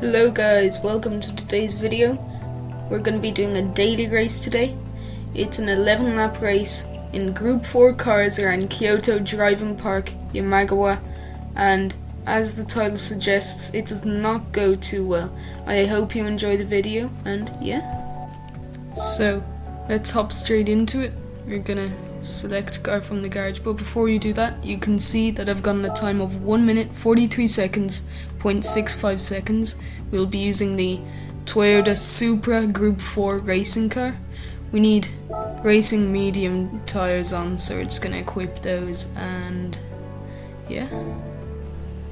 Hello guys, welcome to today's video. We're going to be doing a daily race today. It's an 11 lap race in Group 4 cars around Kyoto Driving Park, Yamagawa, and as the title suggests, it does not go too well. I hope you enjoy the video, and yeah. So, let's hop straight into it. We're gonna select a car from the garage, but before you do that, you can see that I've gotten a time of 1 minute 43 seconds, 0.65 seconds. We'll be using the Toyota Supra Group 4 racing car. We need racing medium tires on, so we're just gonna equip those, and yeah,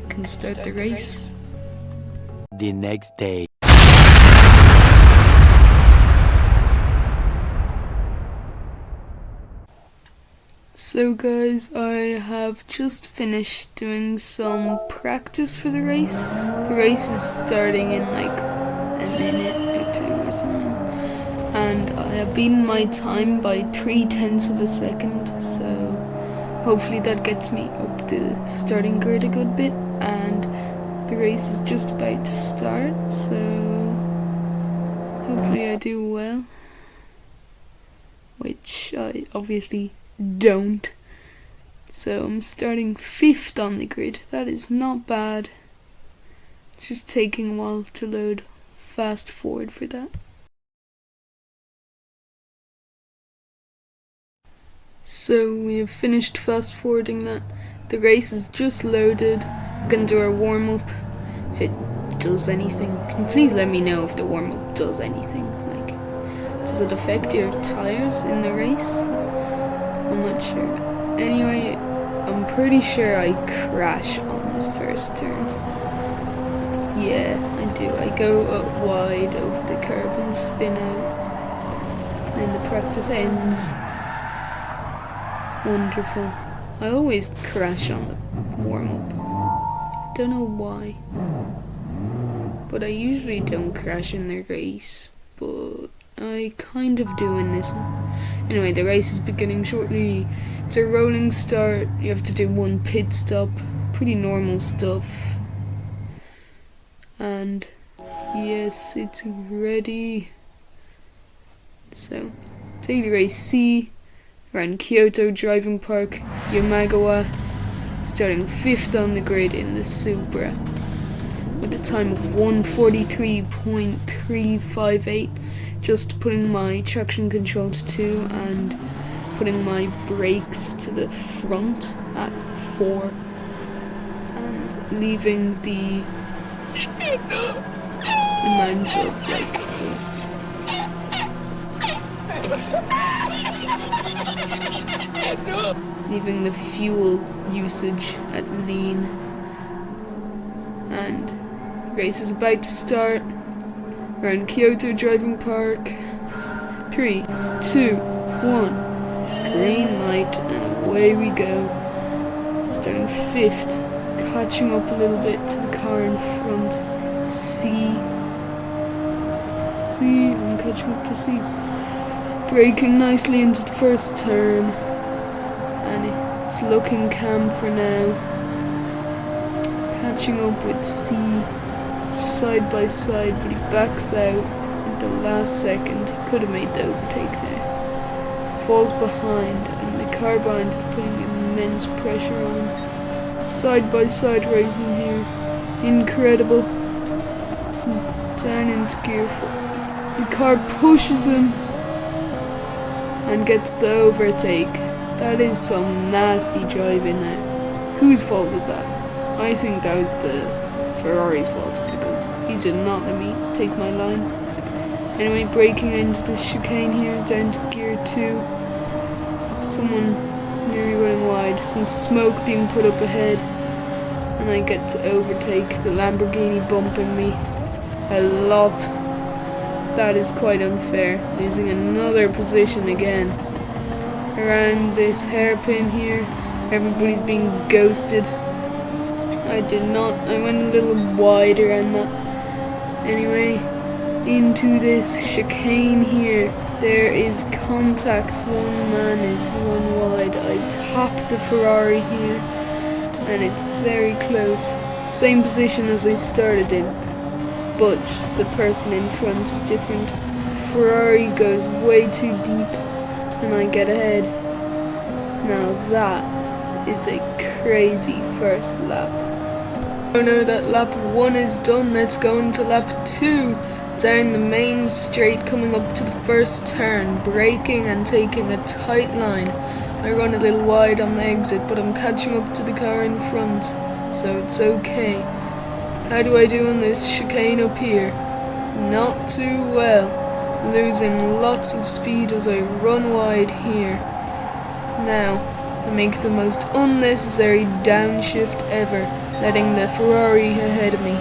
we can start the race. The next day. So guys, I have just finished doing some practice for the race. The race is starting in like a minute or two or something, and I have beaten my time by 0.3 of a second, so hopefully that gets me up the starting grid a good bit, and the race is just about to start, so hopefully I do well, which I obviously don't. So I'm starting 5th on the grid. That is not bad. It's just taking a while to load fast forward for that. So we have finished fast forwarding that. The race is just loaded. We're gonna do our warm up. If it does anything, can you please let me know if the warm up does anything? Like, does it affect your tires in the race? I'm not sure. Anyway, I'm pretty sure I crash on this first turn. Yeah, I do. I go up wide over the curb and spin out. And then the practice ends. Wonderful. I always crash on the warm-up. Don't know why. But I usually don't crash in the race. But I kind of do in this one. Anyway, the race is beginning shortly. It's a rolling start. You have to do 1 pit stop. Pretty normal stuff. And yes, it's ready. So, daily race C around Kyoto Driving Park, Yamagawa, starting 5th on the grid in the Supra with a time of 1:43.358. Just putting my traction control to 2 and putting my brakes to the front at 4 and leaving the amount of leaving the fuel usage at lean. And the race is about to start around Kyoto Driving Park. 3, 2, 1. Green light, and away we go. Starting 5th, catching up a little bit to the car in front. I'm catching up to C. Braking nicely into the first turn, and it's looking calm for now. Catching up with C side by side, but he backs out at the last second. Could have made the overtake there. Falls behind, and the car behind is putting immense pressure on him. Side by side racing here. Incredible. Down into gear 4. The car pushes him and gets the overtake. That is some nasty driving there. Whose fault was that? I think that was the Ferrari's fault, because he did not let me take my line. Anyway, braking into the chicane here, down to gear 2. Someone nearly running wide, some smoke being put up ahead, and I get to overtake the Lamborghini bumping me a lot. That is quite unfair, losing another position again. Around this hairpin here, everybody's being ghosted. I went a little wide around that. Anyway, into this chicane here, there is contact. One man is run wide. I tapped the Ferrari here, and it's very close. Same position as I started in. but just the person in front is different. Ferrari goes way too deep and I get ahead. Now that is a crazy first lap. Oh no, that lap 1 is done. Let's go into lap 2. Down the main straight, coming up to the first turn, braking and taking a tight line. I run a little wide on the exit, but I'm catching up to the car in front, so it's okay. How do I do on this chicane up here? Not too well, losing lots of speed as I run wide here. Now, I make the most unnecessary downshift ever, letting the Ferrari ahead of me.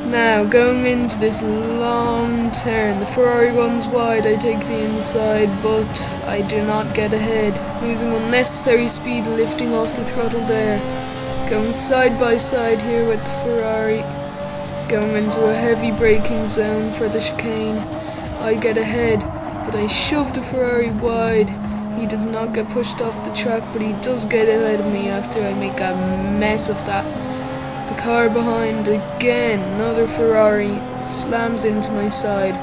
Now, going into this long turn, the Ferrari runs wide, I take the inside, but I do not get ahead, losing unnecessary speed, lifting off the throttle there. Going side by side here with the Ferrari, going into a heavy braking zone for the chicane. I get ahead, but I shove the Ferrari wide. He does not get pushed off the track, but he does get ahead of me after I make a mess of that. The car behind again, another Ferrari, slams into my side.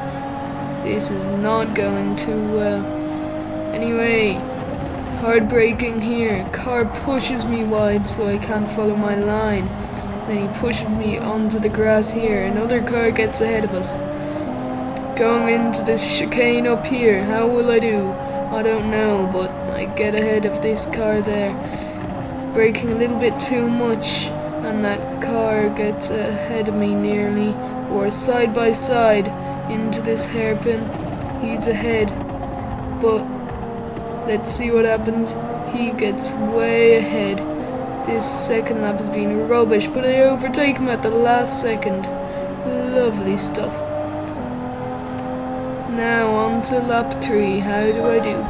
This is not going too well. Anyway, hard braking here. Car pushes me wide so I can't follow my line. Then he pushes me onto the grass here. Another car gets ahead of us. Going into this chicane up here, how will I do? I don't know, but I get ahead of this car there. Braking a little bit too much, and that car gets ahead of me nearly. We're side by side into this hairpin. He's ahead, but let's see what happens. He gets way ahead. This second lap has been rubbish, but I overtake him at the last second. Lovely stuff. Now on to lap 3. How do I do?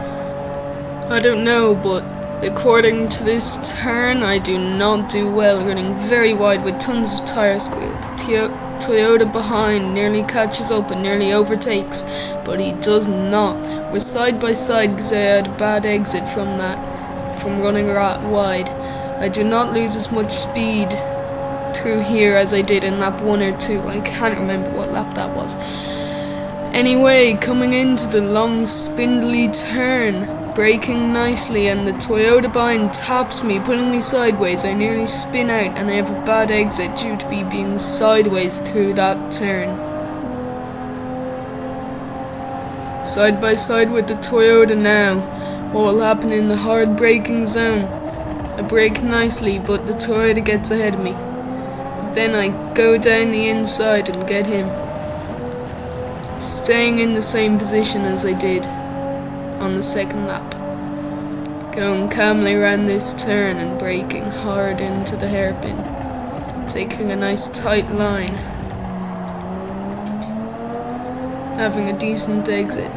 I don't know, but according to this turn, I do not do well, running very wide with tons of tire squeal. The Toyota behind nearly catches up and nearly overtakes, but he does not. We're side by side because I had a bad exit from running wide. I do not lose as much speed through here as I did in lap 1 or 2. I can't remember what lap that was. Anyway, coming into the long spindly turn, braking nicely, and the Toyota behind taps me, pulling me sideways. I nearly spin out and I have a bad exit due to me being sideways through that turn. Side by side with the Toyota now. What will happen in the hard braking zone? I brake nicely, but the Toyota gets ahead of me. But then I go down the inside and get him, staying in the same position as I did on the second lap. Going calmly around this turn and braking hard into the hairpin, taking a nice tight line, having a decent exit.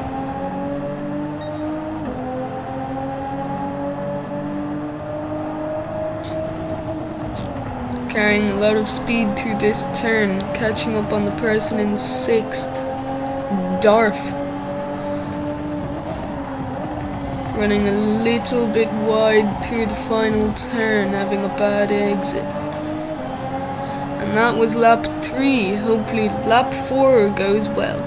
Carrying a lot of speed through this turn, catching up on the person in 6th, Darth. Running a little bit wide through the final turn, having a bad exit. And that was lap 3. Hopefully lap 4 goes well.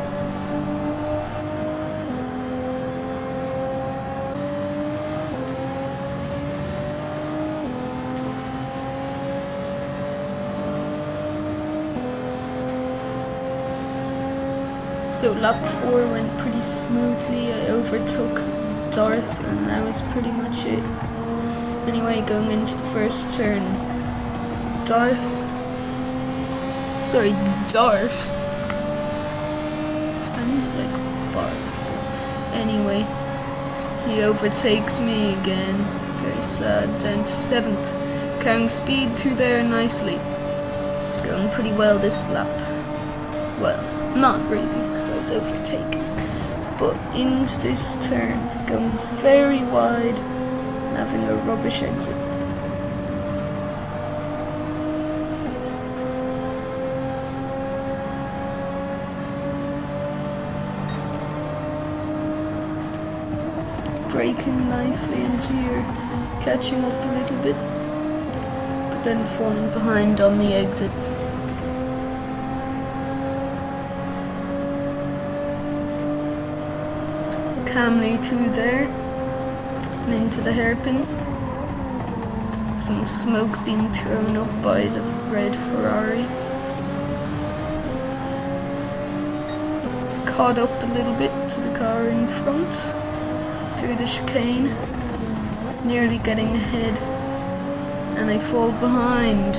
So lap 4 went pretty smoothly. I overtook Darth, and that was pretty much it. Anyway, going into the first turn, Darth. Sounds like barf. Anyway, he overtakes me again. Very sad. Down to 7th. Carrying speed through there nicely. It's going pretty well this lap. Well, not really, because I was overtaken. But into this turn, going very wide, and having a rubbish exit. Braking nicely into here, catching up a little bit, but then falling behind on the exit. calmly through there and into the hairpin. Some smoke being thrown up by the red Ferrari. I've caught up a little bit to the car in front through the chicane, nearly getting ahead, and I fall behind.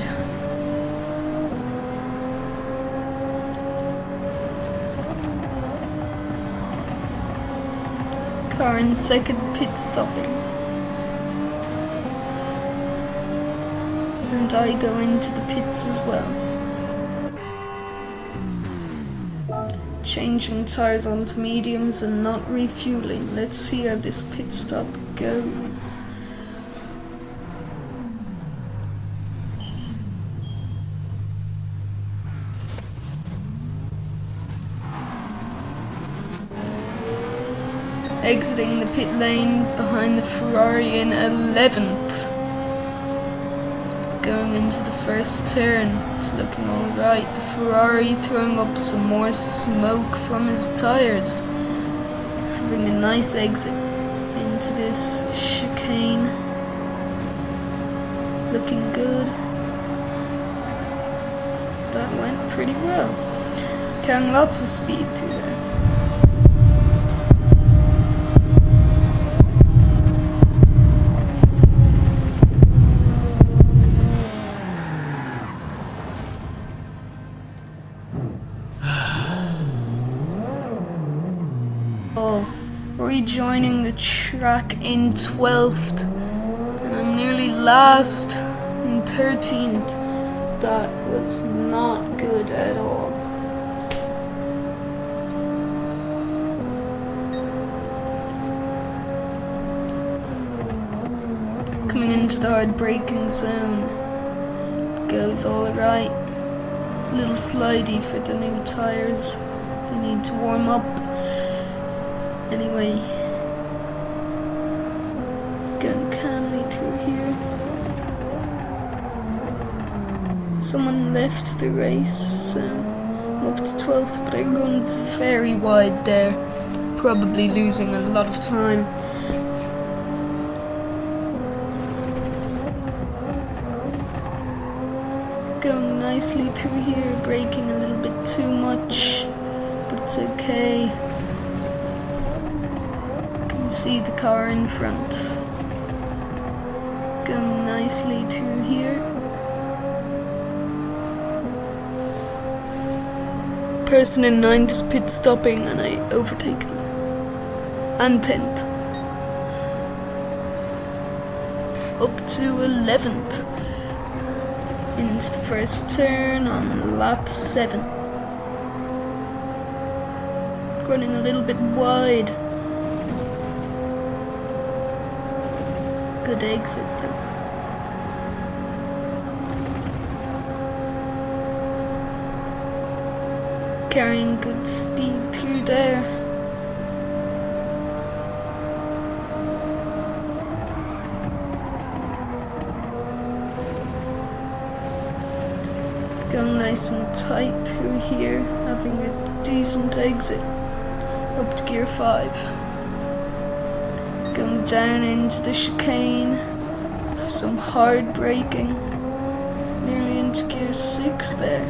Car in second, pit stopping. And I go into the pits as well. Changing tyres onto mediums and not refueling. Let's see how this pit stop goes. Exiting the pit lane behind the Ferrari in 11th. Going into the first turn, it's looking alright. The Ferrari throwing up some more smoke from his tyres. Having a nice exit into this chicane. Looking good. That went pretty well. Carrying lots of speed through there. Rejoining the track in 12th, and I'm nearly last in 13th. That was not good at all. Coming into the hard braking zone, it goes alright. A little slidey for the new tyres, they need to warm up. Anyway, going calmly through here. Someone left the race, so I'm up to 12th, but I'm going very wide there, probably losing a lot of time. Going nicely through here, braking a little bit too much, but it's okay. See the car in front. Going nicely through here. Person in 9th is pit stopping and I overtake them. And 10th. Up to 11th. Into the first turn on lap 7. Running a little bit wide. Good exit though. Carrying good speed through there. Going nice and tight through here, having a decent exit. Up to gear 5. Going down into the chicane for some hard braking. Nearly into gear 6 there.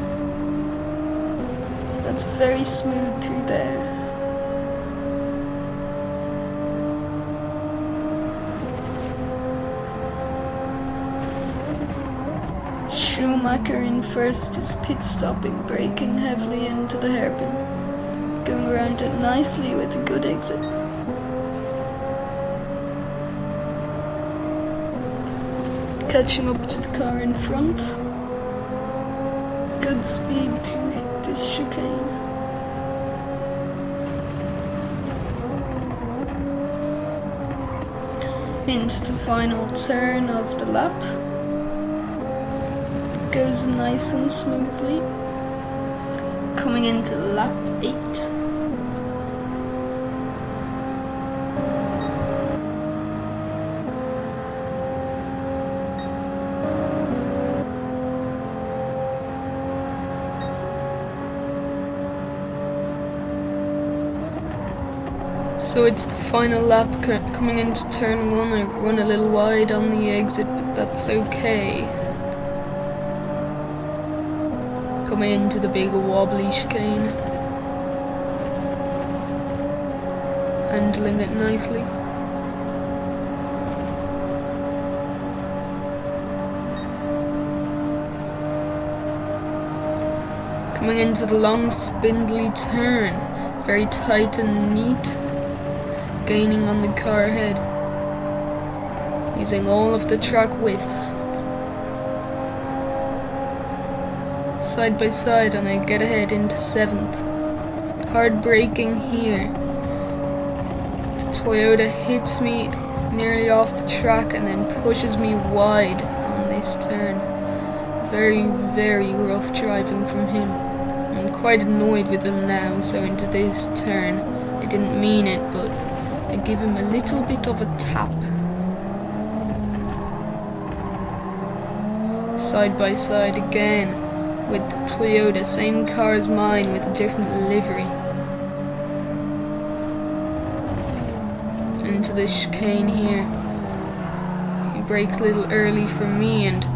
That's very smooth through there. Schumacher in first is pit stopping, braking heavily into the hairpin. Going around it nicely with a good exit. Catching up to the car in front. Good speed through this chicane. Into the final turn of the lap. Goes nice and smoothly. Coming into lap 8. So it's the final lap coming into turn 1. I run a little wide on the exit, but that's okay. Coming into the big wobbly chicane. Handling it nicely. Coming into the long spindly turn, very tight and neat, gaining on the car ahead, using all of the track width. Side by side, and I get ahead into 7th. Hard braking here. The Toyota hits me nearly off the track and then pushes me wide on this turn. Very, very rough driving from him. I'm quite annoyed with him now, so into this turn, I didn't mean it, but I give him a little bit of a tap. Side by side again with the Toyota, same car as mine with a different livery. Into the chicane here. He brakes a little early for me and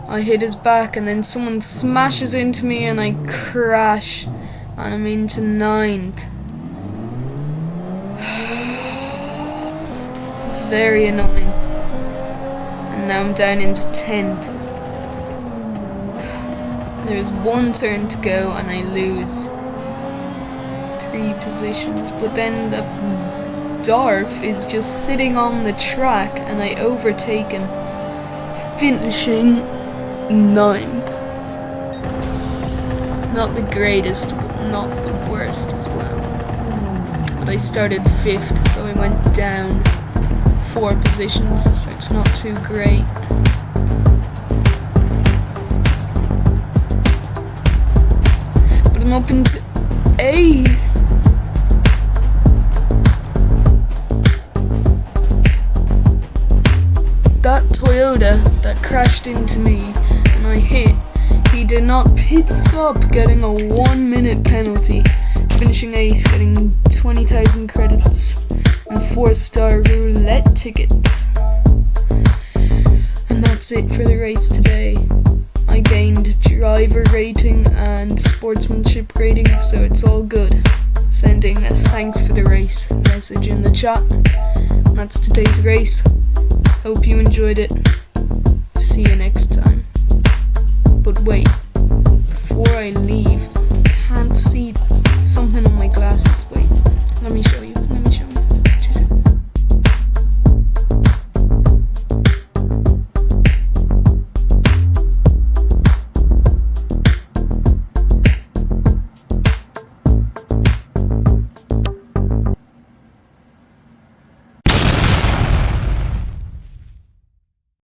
I hit his back, and then someone smashes into me and I crash and I'm into 9th. Very annoying. And now I'm down into 10th. There's one turn to go and I lose 3 positions, but then the Darf is just sitting on the track and I overtake him, finishing 9th. Not the greatest, but not the worst as well. But I started 5th, so I went down 4 positions, so it's not too great. But I'm up into 8th. That Toyota that crashed into me and I hit, he did not pit stop, getting a 1-minute penalty, finishing 8th, getting 20,000 credits and 4-star roulette ticket. And that's it for the race today. I gained driver rating and sportsmanship rating, so it's all good. Sending a thanks for the race message in the chat. And that's today's race. Hope you enjoyed it. See you next time. But wait, before I leave,